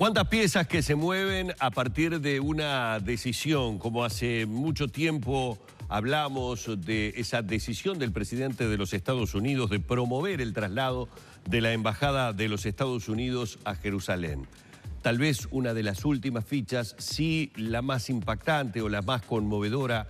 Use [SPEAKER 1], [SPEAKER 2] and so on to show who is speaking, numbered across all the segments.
[SPEAKER 1] ¿Cuántas piezas que se mueven a partir de una decisión? Como hace mucho tiempo hablamos de esa decisión del presidente de los Estados Unidos de promover el traslado de la Embajada de los Estados Unidos a Jerusalén. Tal vez una de las últimas fichas, sí la más impactante o la más conmovedora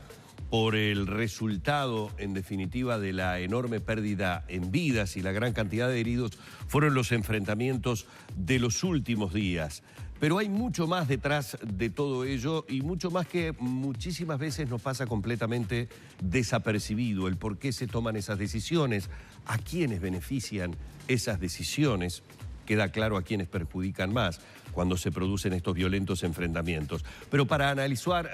[SPEAKER 1] por el resultado, en definitiva, de la enorme pérdida en vidas y la gran cantidad de heridos, fueron los enfrentamientos de los últimos días. Pero hay mucho más detrás de todo ello y mucho más que muchísimas veces nos pasa completamente desapercibido. El por qué se toman esas decisiones, a quiénes benefician esas decisiones. Queda claro a quienes perjudican más cuando se producen estos violentos enfrentamientos. Pero para analizar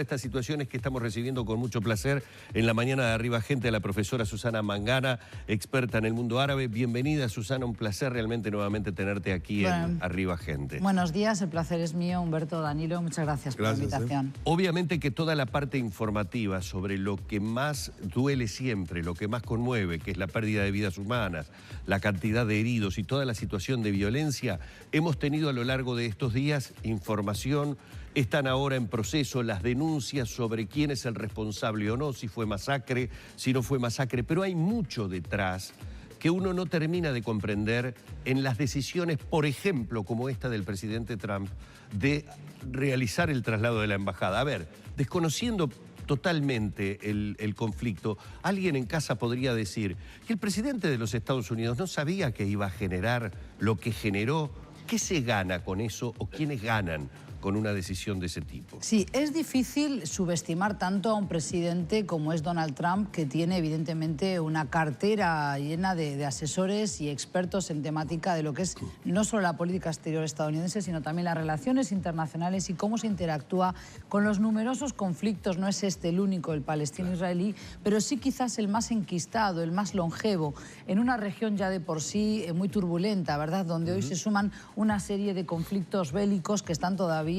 [SPEAKER 1] estas situaciones que estamos recibiendo con mucho placer en la mañana de Arriba Gente a la profesora Susana Mangana, experta en el mundo árabe. Bienvenida, Susana, un placer realmente nuevamente tenerte aquí en Arriba Gente.
[SPEAKER 2] Buenos días, el placer es mío, Humberto, Danilo, muchas gracias por la invitación.
[SPEAKER 1] Obviamente que toda la parte informativa sobre lo que más duele siempre, lo que más conmueve, que es la pérdida de vidas humanas, la cantidad de heridos y toda la situación de violencia, hemos tenido a lo largo de estos días información. Están ahora en proceso las denuncias sobre quién es el responsable o no, si fue masacre, si no fue masacre, pero hay mucho detrás que uno no termina de comprender en las decisiones, por ejemplo, como esta del presidente Trump, de realizar el traslado de la embajada. A ver, desconociendo totalmente el conflicto, alguien en casa podría decir que el presidente de los Estados Unidos no sabía que iba a generar lo que generó. ¿Qué se gana con eso o quiénes ganan con una decisión de ese tipo?
[SPEAKER 2] Sí, es difícil subestimar tanto a un presidente como es Donald Trump, que tiene evidentemente una cartera llena de asesores y expertos en temática de lo que es no solo la política exterior estadounidense, sino también las relaciones internacionales y cómo se interactúa con los numerosos conflictos. No es este el único, el palestino-israelí, pero sí quizás el más enquistado, el más longevo, en una región ya de por sí muy turbulenta, ¿verdad? Donde hoy se suman una serie de conflictos bélicos que están todavía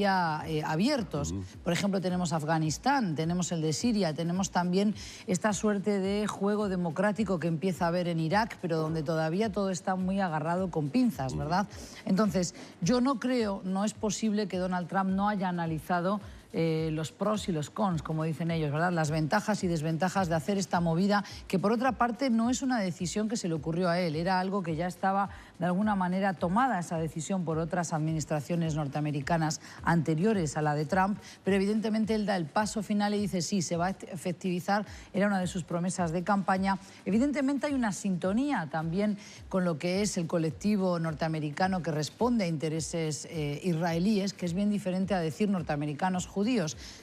[SPEAKER 2] abiertos. Por ejemplo, tenemos Afganistán, tenemos el de Siria, tenemos también esta suerte de juego democrático que empieza a haber en Irak, pero donde todavía todo está muy agarrado con pinzas, ¿verdad? Entonces, yo no creo, no es posible que Donald Trump no haya analizado los pros y los cons, como dicen ellos, ¿verdad? Las ventajas y desventajas de hacer esta movida, que por otra parte no es una decisión que se le ocurrió a él, era algo que ya estaba de alguna manera tomada esa decisión por otras administraciones norteamericanas anteriores a la de Trump, pero evidentemente él da el paso final y dice sí, se va a efectivizar, era una de sus promesas de campaña. Evidentemente hay una sintonía también con lo que es el colectivo norteamericano que responde a intereses israelíes, que es bien diferente a decir norteamericanos judíos.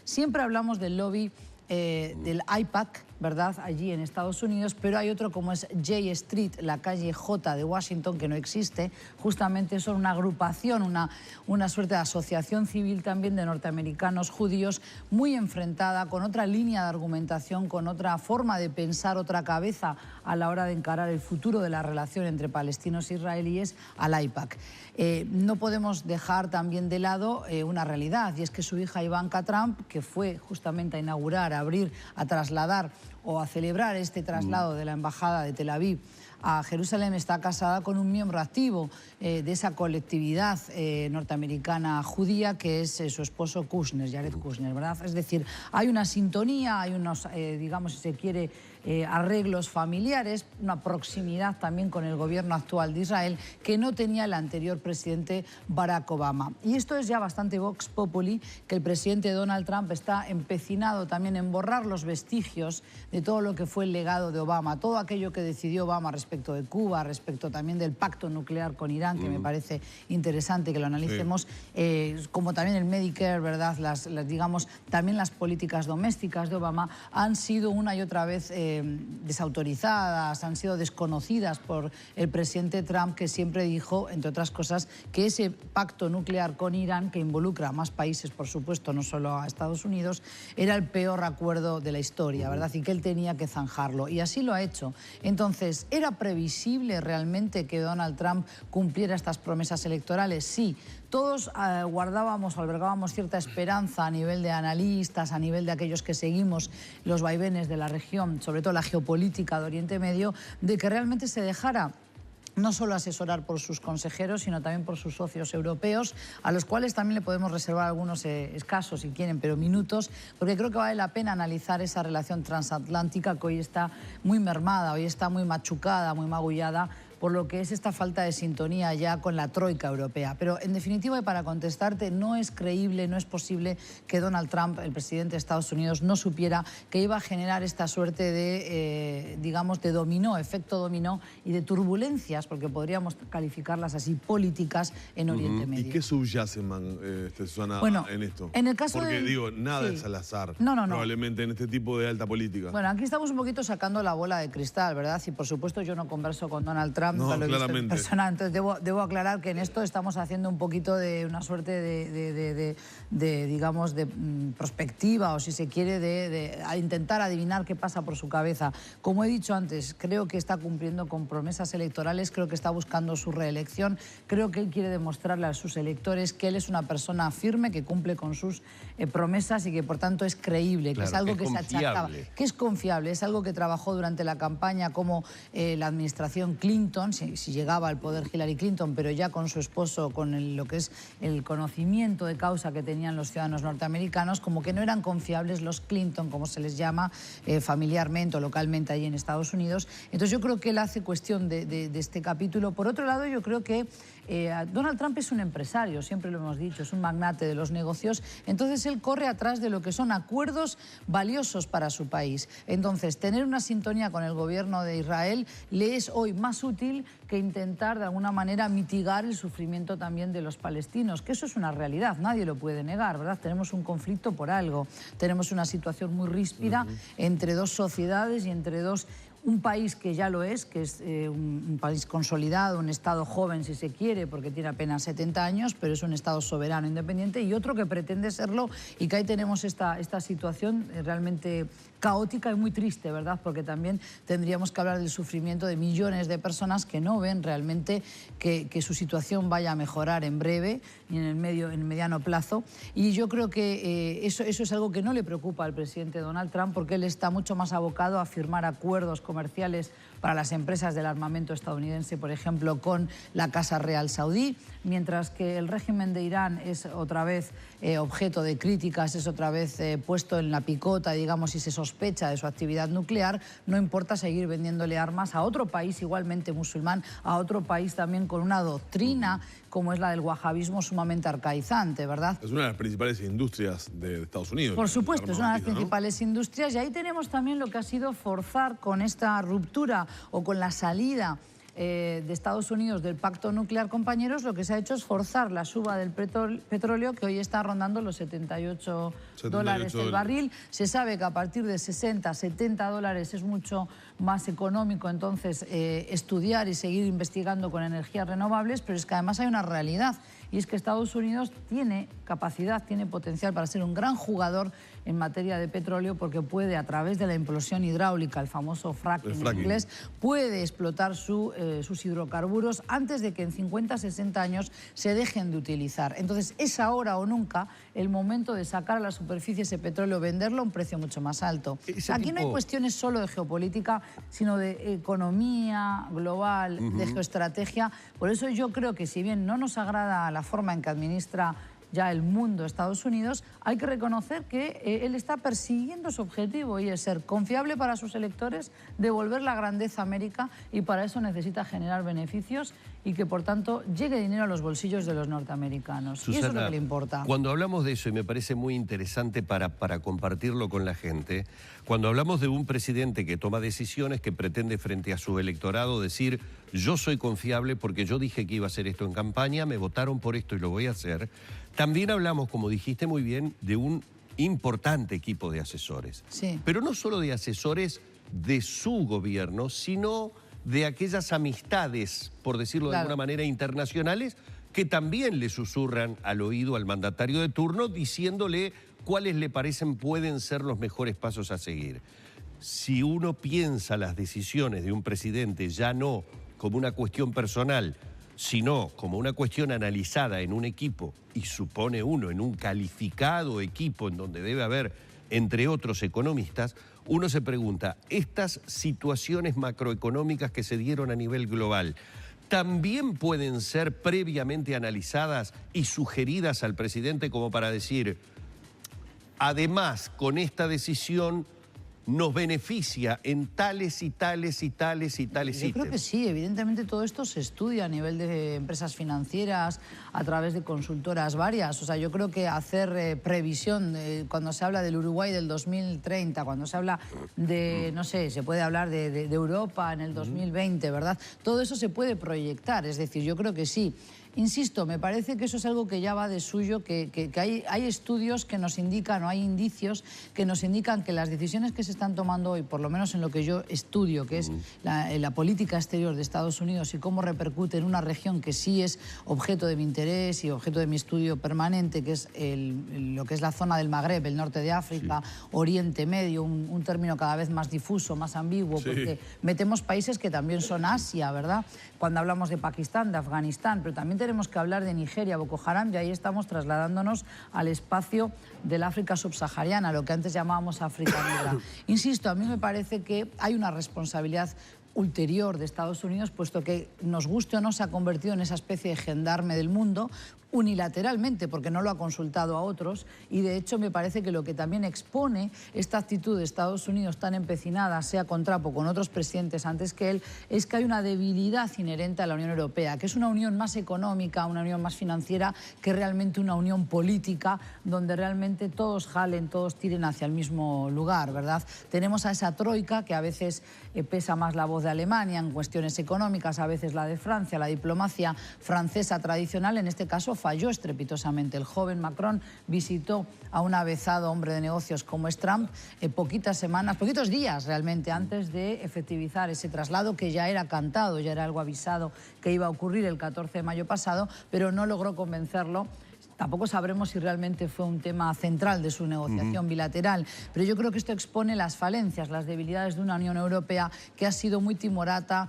[SPEAKER 2] Siempre hablamos del lobby del AIPAC, ¿verdad?, allí en Estados Unidos, pero hay otro como es J Street, la calle J de Washington, que no existe. Justamente son una agrupación, una suerte de asociación civil también de norteamericanos judíos, muy enfrentada, con otra línea de argumentación, con otra forma de pensar, otra cabeza a la hora de encarar el futuro de la relación entre palestinos e israelíes, al AIPAC. No podemos dejar también de lado una realidad, y es que su hija Ivanka Trump, que fue justamente a inaugurar, a abrir, a trasladar o a celebrar este traslado de la Embajada de Tel Aviv a Jerusalén, está casada con un miembro activo de esa colectividad norteamericana judía, que es su esposo Kushner, Jared Kushner, ¿verdad? Es decir, hay una sintonía, hay unos, digamos, si se quiere, arreglos familiares, una proximidad también con el gobierno actual de Israel que no tenía el anterior presidente Barack Obama. Y esto es ya bastante vox populi, que el presidente Donald Trump está empecinado también en borrar los vestigios de todo lo que fue el legado de Obama, todo aquello que decidió Obama respecto de Cuba, respecto también del pacto nuclear con Irán, que me parece interesante que lo analicemos, como también el Medicare, ¿verdad? Digamos, también las políticas domésticas de Obama han sido una y otra vez desautorizadas, han sido desconocidas por el presidente Trump, que siempre dijo, entre otras cosas, que ese pacto nuclear con Irán, que involucra a más países, por supuesto, no solo a Estados Unidos, era el peor acuerdo de la historia, ¿verdad? Y que él tenía que zanjarlo. Y así lo ha hecho. Entonces, ¿era previsible realmente que Donald Trump cumpliera estas promesas electorales? Sí. Todos guardábamos o albergábamos cierta esperanza a nivel de analistas, a nivel de aquellos que seguimos los vaivenes de la región, sobre todo la geopolítica de Oriente Medio, de que realmente se dejara no solo asesorar por sus consejeros, sino también por sus socios europeos, a los cuales también le podemos reservar algunos escasos, si quieren, pero minutos, porque creo que vale la pena analizar esa relación transatlántica que hoy está muy mermada, hoy está muy machucada, muy magullada, por lo que es esta falta de sintonía ya con la troika europea. Pero en definitiva, y para contestarte, no es creíble, no es posible que Donald Trump, el presidente de Estados Unidos, no supiera que iba a generar esta suerte de, digamos, de dominó, efecto dominó y de turbulencias, porque podríamos calificarlas así, políticas en Oriente Medio.
[SPEAKER 3] ¿Y qué subyace, Susana,
[SPEAKER 2] bueno,
[SPEAKER 3] en esto?
[SPEAKER 2] En el caso
[SPEAKER 3] porque digo, nada
[SPEAKER 2] sí.
[SPEAKER 3] es al azar,
[SPEAKER 2] no.
[SPEAKER 3] probablemente en este tipo de alta política.
[SPEAKER 2] Bueno, aquí estamos un poquito sacando la bola de cristal, ¿verdad? Y por supuesto yo no converso con Donald Trump,
[SPEAKER 3] no,
[SPEAKER 2] lo he visto en
[SPEAKER 3] claramente.
[SPEAKER 2] persona, entonces debo aclarar que en esto estamos haciendo un poquito de una suerte digamos, de prospectiva, o si se quiere, de intentar adivinar qué pasa por su cabeza. Como he dicho antes, creo que está cumpliendo con promesas electorales, creo que está buscando su reelección, creo que él quiere demostrarle a sus electores que él es una persona firme, que cumple con sus promesas y que por tanto es creíble, que
[SPEAKER 1] claro,
[SPEAKER 2] es algo que
[SPEAKER 1] confiable.
[SPEAKER 2] se achacaba, que es confiable, es algo que trabajó durante la campaña como la administración Clinton, si llegaba al poder Hillary Clinton, pero ya con su esposo, con lo que es el conocimiento de causa que tenían los ciudadanos norteamericanos, como que no eran confiables los Clinton, como se les llama familiarmente o localmente allí en Estados Unidos. Entonces yo creo que él hace cuestión de este capítulo. Por otro lado, yo creo que Donald Trump es un empresario, siempre lo hemos dicho, es un magnate de los negocios, entonces él corre atrás de lo que son acuerdos valiosos para su país. Entonces, tener una sintonía con el gobierno de Israel le es hoy más útil que intentar de alguna manera mitigar el sufrimiento también de los palestinos, que eso es una realidad, nadie lo puede negar, ¿verdad? Tenemos un conflicto por algo, tenemos una situación muy ríspida entre dos sociedades y entre un país que ya lo es, que es un país consolidado, un Estado joven si se quiere, porque tiene apenas 70 años, pero es un Estado soberano, independiente, y otro que pretende serlo, y que ahí tenemos esta situación realmente caótica y muy triste, ¿verdad? Porque también tendríamos que hablar del sufrimiento de millones de personas que no ven realmente que su situación vaya a mejorar en breve y en el mediano plazo. Y yo creo que eso es algo que no le preocupa al presidente Donald Trump, porque él está mucho más abocado a firmar acuerdos comerciales para las empresas del armamento estadounidense, por ejemplo, con la Casa Real Saudí, mientras que el régimen de Irán es otra vez objeto de críticas, es otra vez puesto en la picota, digamos, y se sospecha de su actividad nuclear. No importa seguir vendiéndole armas a otro país igualmente musulmán, a otro país también con una doctrina como es la del wahabismo sumamente arcaizante, ¿verdad?
[SPEAKER 3] Es una de las principales industrias de Estados Unidos.
[SPEAKER 2] Por supuesto, es una de las principales industrias, y ahí tenemos también lo que ha sido forzar con esta ruptura o con la salida de Estados Unidos del pacto nuclear, compañeros, lo que se ha hecho es forzar la suba del petróleo, que hoy está rondando los 78 dólares el barril. Se sabe que a partir de 60, 70 dólares es mucho más económico, entonces, estudiar y seguir investigando con energías renovables, pero es que además hay una realidad, y es que Estados Unidos tiene capacidad, tiene potencial para ser un gran jugador en materia de petróleo, porque puede, a través de la implosión hidráulica, el famoso fracking en inglés, puede explotar sus hidrocarburos antes de que en 50, 60 años se dejen de utilizar. Entonces, es ahora o nunca el momento de sacar a la superficie ese petróleo, venderlo a un precio mucho más alto. Aquí no hay cuestiones solo de geopolítica, sino de economía global, de geoestrategia. Por eso yo creo que, si bien no nos agrada la forma en que administra ya el mundo Estados Unidos, hay que reconocer que él está persiguiendo su objetivo, y es ser confiable para sus electores, devolver la grandeza a América, y para eso necesita generar beneficios y que, por tanto, llegue dinero a los bolsillos de los norteamericanos.
[SPEAKER 1] Susana,
[SPEAKER 2] y eso es lo que le importa.
[SPEAKER 1] Cuando hablamos de eso, y me parece muy interesante para compartirlo con la gente, cuando hablamos de un presidente que toma decisiones, que pretende frente a su electorado decir: yo soy confiable porque yo dije que iba a hacer esto en campaña, me votaron por esto y lo voy a hacer, también hablamos, como dijiste muy bien, de un importante equipo de asesores.
[SPEAKER 2] Sí.
[SPEAKER 1] Pero no solo de asesores de su gobierno, sino de aquellas amistades, por decirlo de alguna manera, internacionales, que también le susurran al oído al mandatario de turno, diciéndole cuáles le parecen pueden ser los mejores pasos a seguir. Si uno piensa las decisiones de un presidente ya no como una cuestión personal, sino como una cuestión analizada en un equipo, y supone uno en un calificado equipo en donde debe haber, entre otros, economistas, uno se pregunta, estas situaciones macroeconómicas que se dieron a nivel global, también pueden ser previamente analizadas y sugeridas al presidente como para decir, además, con esta decisión nos beneficia en tales y tales y tales y tales ítems.
[SPEAKER 2] Yo creo que sí, evidentemente todo esto se estudia a nivel de empresas financieras, a través de consultoras varias. O sea, yo creo que hacer previsión, cuando se habla del Uruguay del 2030, cuando se habla de, no sé, se puede hablar de Europa en el 2020, ¿verdad? Todo eso se puede proyectar, es decir, yo creo que sí. Insisto, me parece que eso es algo que ya va de suyo, que hay estudios que nos indican, o hay indicios que nos indican que las decisiones que se están tomando hoy, por lo menos en lo que yo estudio, que es la política exterior de Estados Unidos y cómo repercute en una región que sí es objeto de mi interés y objeto de mi estudio permanente, que es lo que es la zona del Magreb, el norte de África, Oriente Medio, un término cada vez más difuso, más ambiguo, porque metemos países que también son Asia, ¿verdad? Cuando hablamos de Pakistán, de Afganistán, pero también tenemos que hablar de Nigeria, Boko Haram, y ahí estamos trasladándonos al espacio del África subsahariana, lo que antes llamábamos África negra. Insisto, a mí me parece que hay una responsabilidad ulterior de Estados Unidos, puesto que, nos guste o no, se ha convertido en esa especie de gendarme del mundo, unilateralmente, porque no lo ha consultado a otros, y de hecho me parece que lo que también expone esta actitud de Estados Unidos tan empecinada, sea con Trump o con otros presidentes antes que él, es que hay una debilidad inherente a la Unión Europea, que es una unión más económica, una unión más financiera, que realmente una unión política, donde realmente todos jalen, todos tiren hacia el mismo lugar, ¿verdad? Tenemos a esa troika que a veces pesa más la voz de Alemania en cuestiones económicas, a veces la de Francia, la diplomacia francesa tradicional, en este caso falló estrepitosamente. El joven Macron visitó a un avezado hombre de negocios como es Trump poquitas semanas, poquitos días realmente antes de efectivizar ese traslado que ya era cantado, ya era algo avisado que iba a ocurrir el 14 de mayo pasado, pero no logró convencerlo. Tampoco sabremos si realmente fue un tema central de su negociación bilateral, pero yo creo que esto expone las falencias, las debilidades de una Unión Europea que ha sido muy timorata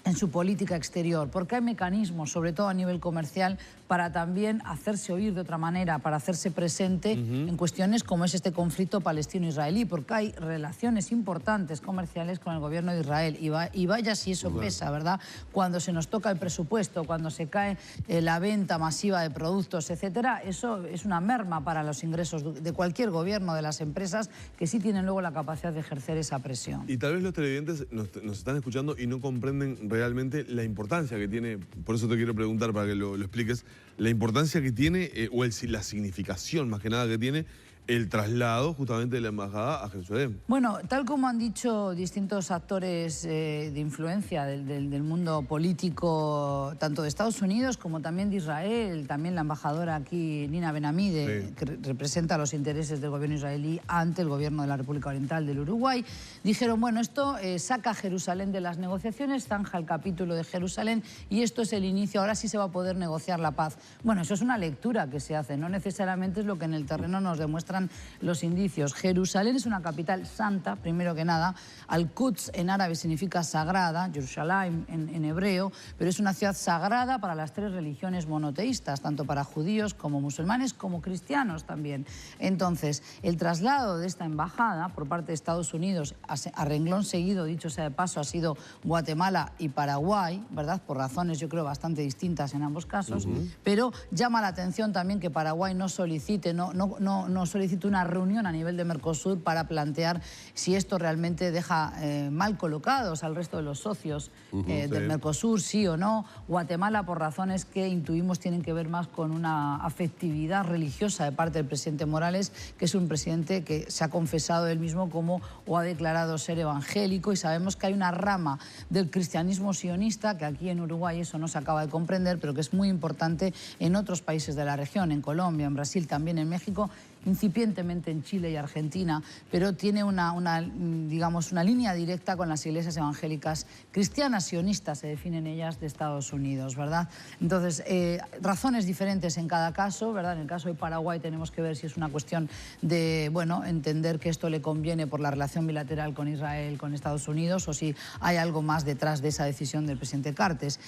[SPEAKER 2] en su política exterior, porque hay mecanismos, sobre todo a nivel comercial, para también hacerse oír de otra manera, para hacerse presente en cuestiones como es este conflicto palestino-israelí, porque hay relaciones importantes comerciales con el gobierno de Israel, y vaya si eso pesa, ¿verdad? Cuando se nos toca el presupuesto, cuando se cae la venta masiva de productos, etcétera, eso es una merma para los ingresos de cualquier gobierno, de las empresas, que sí tienen luego la capacidad de ejercer esa presión.
[SPEAKER 3] Y tal vez los televidentes nos están escuchando y no comprenden realmente la importancia que tiene, por eso te quiero preguntar para que lo expliques, la importancia que tiene, la significación más que nada que tiene el traslado justamente de la embajada a Jerusalén.
[SPEAKER 2] Bueno, tal como han dicho distintos actores de influencia del mundo político, tanto de Estados Unidos como también de Israel, también la embajadora aquí, Nina Ben-Ammi, que representa los intereses del gobierno israelí ante el gobierno de la República Oriental del Uruguay, dijeron, bueno, esto saca a Jerusalén de las negociaciones, zanja el capítulo de Jerusalén y esto es el inicio, ahora sí se va a poder negociar la paz. Bueno, eso es una lectura que se hace, no necesariamente es lo que en el terreno nos demuestran los indicios. Jerusalén es una capital santa, primero que nada. Al-Quds en árabe significa sagrada, Jerusalén en hebreo, pero es una ciudad sagrada para las tres religiones monoteístas, tanto para judíos como musulmanes, como cristianos también. Entonces, el traslado de esta embajada por parte de Estados Unidos, a renglón seguido, dicho sea de paso, ha sido Guatemala y Paraguay, ¿verdad? Por razones, yo creo, bastante distintas en ambos casos, pero llama la atención también que Paraguay no solicite una reunión a nivel de Mercosur para plantear si esto realmente deja mal colocados al resto de los socios del Mercosur, sí o no. Guatemala, por razones que intuimos tienen que ver más con una afectividad religiosa de parte del presidente Morales, que es un presidente que se ha confesado él mismo como o ha declarado ser evangélico, y sabemos que hay una rama del cristianismo sionista que aquí en Uruguay eso no se acaba de comprender, pero que es muy importante en otros países de la región, en Colombia, en Brasil, también en México, incipientemente en Chile y Argentina, pero tiene digamos, una línea directa con las iglesias evangélicas cristianas sionistas, se definen ellas, de Estados Unidos, ¿verdad? Entonces, razones diferentes en cada caso, ¿verdad? En el caso de Paraguay tenemos que ver si es una cuestión de, bueno, entender que esto le conviene por la relación bilateral con Israel, con Estados Unidos, o si hay algo más detrás de esa decisión del presidente Cartes.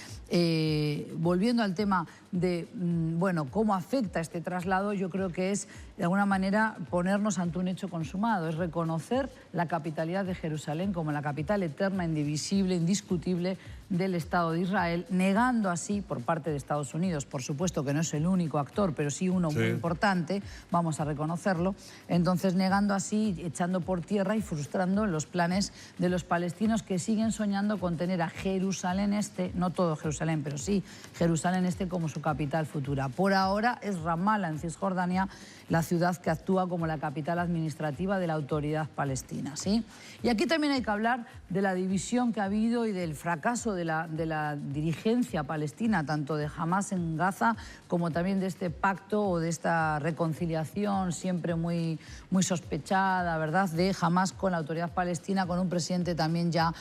[SPEAKER 2] Volviendo al tema de, bueno, cómo afecta este traslado, yo creo que es, de alguna manera, ponernos ante un hecho consumado, es reconocer la capitalidad de Jerusalén como la capital eterna, indivisible, indiscutible del Estado de Israel, negando así, por parte de Estados Unidos, por supuesto que no es el único actor, pero sí uno muy importante, vamos a reconocerlo, entonces negando así, echando por tierra y frustrando los planes de los palestinos que siguen soñando con tener a Jerusalén Este, no todo Jerusalén, pero sí Jerusalén Este como su capital futura. Por ahora es Ramallah, en Cisjordania, la ciudad que actúa como la capital administrativa de la autoridad palestina, ¿sí? Y aquí también hay que hablar de la división que ha habido y del fracaso de la dirigencia palestina, tanto de Hamás en Gaza como también de este pacto o de esta reconciliación siempre muy sospechada, ¿verdad?, de Hamás con la autoridad palestina, con un presidente también ya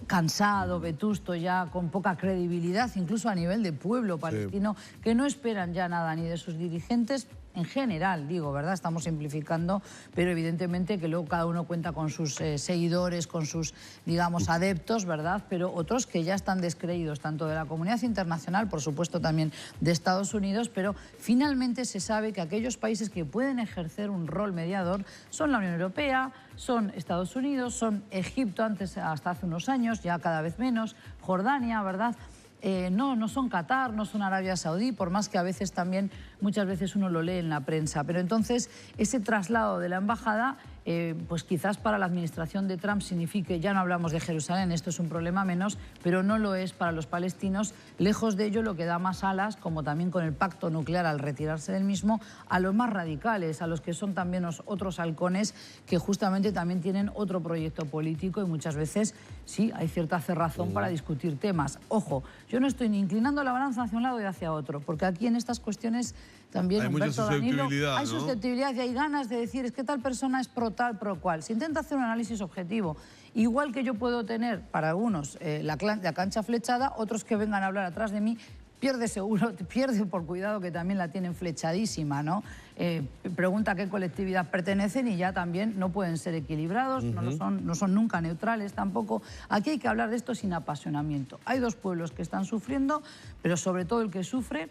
[SPEAKER 2] cansado, vetusto, ya con poca credibilidad, incluso a nivel de pueblo palestino, que no esperan ya nada ni de sus dirigentes, en general, digo, ¿verdad? Estamos simplificando, pero evidentemente que luego cada uno cuenta con sus seguidores, con sus, digamos, adeptos, ¿verdad? Pero otros que ya están descreídos, tanto de la comunidad internacional, por supuesto también de Estados Unidos, pero finalmente se sabe que aquellos países que pueden ejercer un rol mediador son la Unión Europea, son Estados Unidos, son Egipto antes, hasta hace unos años, ya cada vez menos, Jordania, ¿verdad? No son Qatar, no son Arabia Saudí, por más que a veces también, muchas veces uno lo lee en la prensa. Pero entonces ese traslado de la embajada, pues quizás para la administración de Trump signifique, ya no hablamos de Jerusalén, esto es un problema menos, pero no lo es para los palestinos. Lejos de ello, lo que da más alas, como también con el pacto nuclear al retirarse del mismo, a los más radicales, a los que son también los otros halcones que justamente también tienen otro proyecto político y muchas veces sí, hay cierta cerrazón para discutir temas. Ojo, yo no estoy ni inclinando la balanza hacia un lado y hacia otro, porque aquí en estas cuestiones también,
[SPEAKER 3] hay mucha susceptibilidad,
[SPEAKER 2] hay susceptibilidad y hay ganas de decir, es que tal persona es pro tal, pro cual. Se intenta hacer un análisis objetivo. Igual que yo puedo tener, para algunos, la cancha flechada, otros que vengan a hablar atrás de mí, pierde seguro, pierde por cuidado que también la tienen flechadísima, ¿no? Pregunta a qué colectividad pertenecen y ya también no pueden ser equilibrados, no son nunca neutrales tampoco. Aquí hay que hablar de esto sin apasionamiento. Hay dos pueblos que están sufriendo, pero sobre todo el que sufre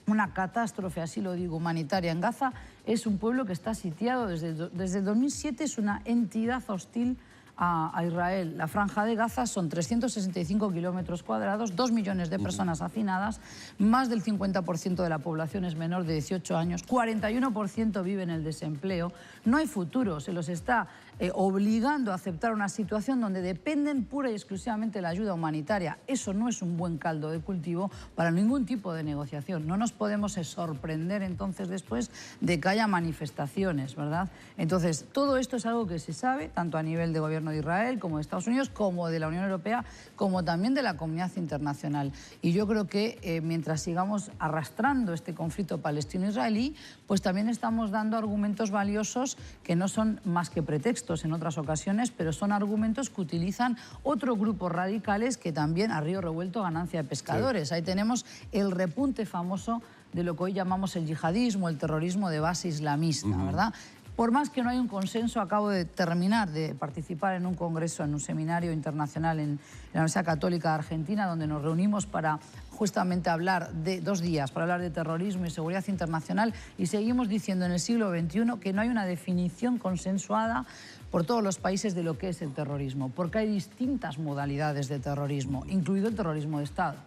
[SPEAKER 2] una catástrofe, así lo digo, humanitaria en Gaza, es un pueblo que está sitiado desde el 2007, es una entidad hostil a Israel. La franja de Gaza son 365 kilómetros cuadrados, 2 millones de personas hacinadas, más del 50% de la población es menor de 18 años, 41% vive en el desempleo, no hay futuro, se los está obligando a aceptar una situación donde dependen pura y exclusivamente de la ayuda humanitaria. Eso no es un buen caldo de cultivo para ningún tipo de negociación. No nos podemos sorprender entonces después de que haya manifestaciones, ¿verdad? Entonces, todo esto es algo que se sabe, tanto a nivel de gobierno de Israel, como de Estados Unidos, como de la Unión Europea, como también de la comunidad internacional. Y yo creo que mientras sigamos arrastrando este conflicto palestino-israelí, pues también estamos dando argumentos valiosos que no son más que pretextos en otras ocasiones, pero son argumentos que utilizan otros grupos radicales que también a río revuelto ganancia de pescadores. Sí. Ahí tenemos el repunte famoso de lo que hoy llamamos el yihadismo, el terrorismo de base islamista, ¿verdad? Por más que no hay un consenso, acabo de terminar de participar en un congreso, en un seminario internacional en la Universidad Católica de Argentina, donde nos reunimos para justamente hablar de 2 días, para hablar de terrorismo y seguridad internacional, y seguimos diciendo en el siglo XXI que no hay una definición consensuada por todos los países de lo que es el terrorismo, porque hay distintas modalidades de terrorismo, incluido el terrorismo de Estado,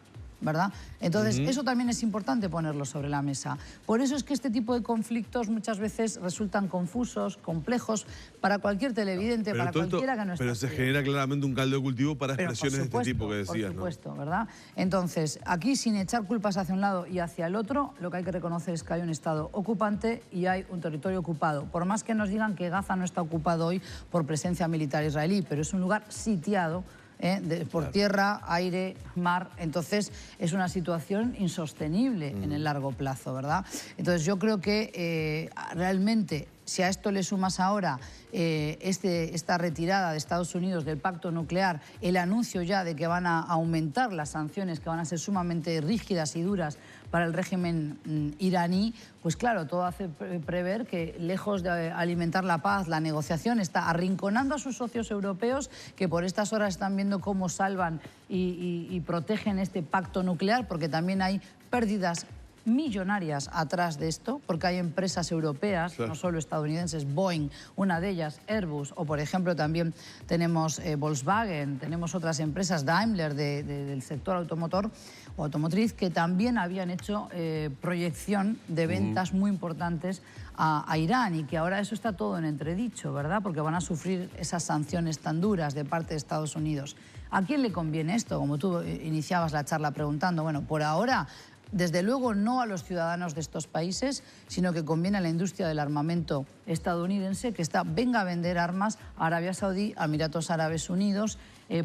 [SPEAKER 2] ¿verdad? Entonces, eso también es importante ponerlo sobre la mesa. Por eso es que este tipo de conflictos muchas veces resultan confusos, complejos, para cualquier televidente, para cualquiera que no esté.
[SPEAKER 3] Pero se genera claramente un caldo de cultivo para expresiones de este tipo que decías,
[SPEAKER 2] por supuesto, ¿no? ¿Verdad? Entonces, aquí sin echar culpas hacia un lado y hacia el otro, lo que hay que reconocer es que hay un Estado ocupante y hay un territorio ocupado. Por más que nos digan que Gaza no está ocupado hoy por presencia militar israelí, pero es un lugar sitiado por tierra, aire, mar. Entonces es una situación insostenible en el largo plazo, ¿verdad? Entonces yo creo que realmente, si a esto le sumas ahora esta retirada de Estados Unidos del pacto nuclear, el anuncio ya de que van a aumentar las sanciones, que van a ser sumamente rígidas y duras para el régimen iraní, pues claro, todo hace prever que, lejos de alimentar la paz, la negociación está arrinconando a sus socios europeos, que por estas horas están viendo cómo salvan y protegen este pacto nuclear, porque también hay pérdidas millonarias atrás de esto, porque hay empresas europeas, no solo estadounidenses, Boeing, una de ellas, Airbus, o por ejemplo también tenemos Volkswagen, tenemos otras empresas, Daimler del sector automotor o automotriz, que también habían hecho proyección de ventas muy importantes a Irán, y que ahora eso está todo en entredicho, ¿verdad? Porque van a sufrir esas sanciones tan duras de parte de Estados Unidos. ¿A quién le conviene esto? Como tú iniciabas la charla preguntando, bueno, por ahora, desde luego no a los ciudadanos de estos países, sino que conviene a la industria del armamento estadounidense, que venga a vender armas a Arabia Saudí, a Emiratos Árabes Unidos,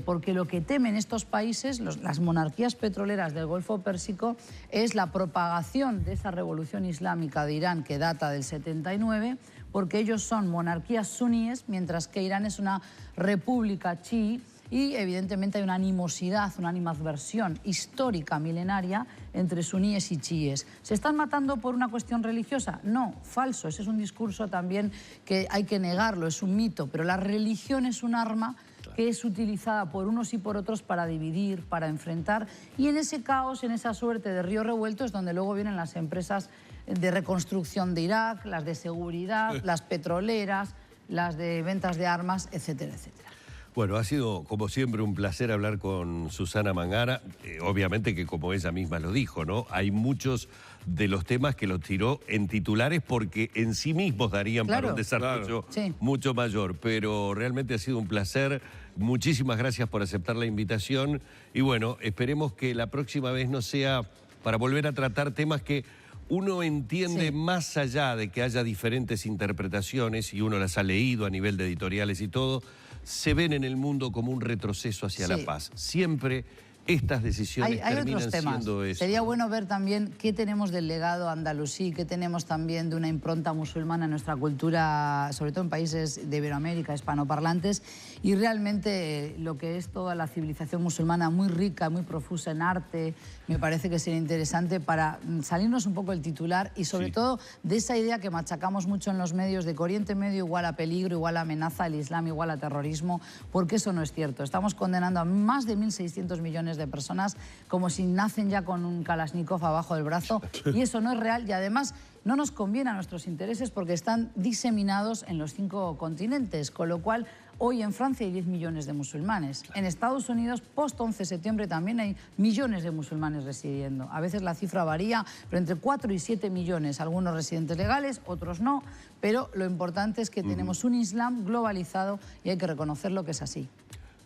[SPEAKER 2] porque lo que temen estos países, las monarquías petroleras del Golfo Pérsico, es la propagación de esa revolución islámica de Irán que data del 79, porque ellos son monarquías suníes, mientras que Irán es una república chií, y evidentemente hay una animosidad, una animadversión histórica, milenaria, entre suníes y chiíes. ¿Se están matando por una cuestión religiosa? No, falso. Ese es un discurso también que hay que negarlo, es un mito. Pero la religión es un arma que es utilizada por unos y por otros para dividir, para enfrentar. Y en ese caos, en esa suerte de río revuelto, es donde luego vienen las empresas de reconstrucción de Irak, las de seguridad, las petroleras, las de ventas de armas, etcétera, etcétera.
[SPEAKER 1] Bueno, ha sido como siempre un placer hablar con Susana Mangara. Obviamente que como ella misma lo dijo, ¿no? Hay muchos de los temas que los tiró en titulares porque en sí mismos darían para un desarrollo mucho mayor. Pero realmente ha sido un placer. Muchísimas gracias por aceptar la invitación. Y bueno, esperemos que la próxima vez no sea para volver a tratar temas que uno entiende más allá de que haya diferentes interpretaciones, y uno las ha leído a nivel de editoriales y todo, se ven en el mundo como un retroceso hacia la paz. Siempre estas decisiones terminan siendo eso.
[SPEAKER 2] Sería bueno ver también qué tenemos del legado andalusí, qué tenemos también de una impronta musulmana en nuestra cultura, sobre todo en países de Iberoamérica, hispanoparlantes, y realmente lo que es toda la civilización musulmana, muy rica, muy profusa en arte. Me parece que sería interesante para salirnos un poco del titular y sobre todo de esa idea que machacamos mucho en los medios de que Oriente Medio igual a peligro, igual a amenaza, el Islam igual a terrorismo, porque eso no es cierto. Estamos condenando a más de 1.600 millones de personas como si nacen ya con un Kalashnikov abajo del brazo, y eso no es real, y además no nos conviene a nuestros intereses porque están diseminados en los 5 continentes, con lo cual hoy en Francia hay 10 millones de musulmanes. En Estados Unidos, post-11 de septiembre, también hay millones de musulmanes residiendo. A veces la cifra varía, pero entre 4 y 7 millones, algunos residentes legales, otros no, pero lo importante es que tenemos un Islam globalizado y hay que reconocerlo que es así.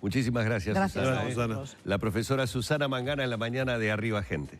[SPEAKER 1] Muchísimas gracias,
[SPEAKER 2] Susana.
[SPEAKER 3] Susana.
[SPEAKER 1] La profesora Susana Mangara en la mañana de Arriba Gente.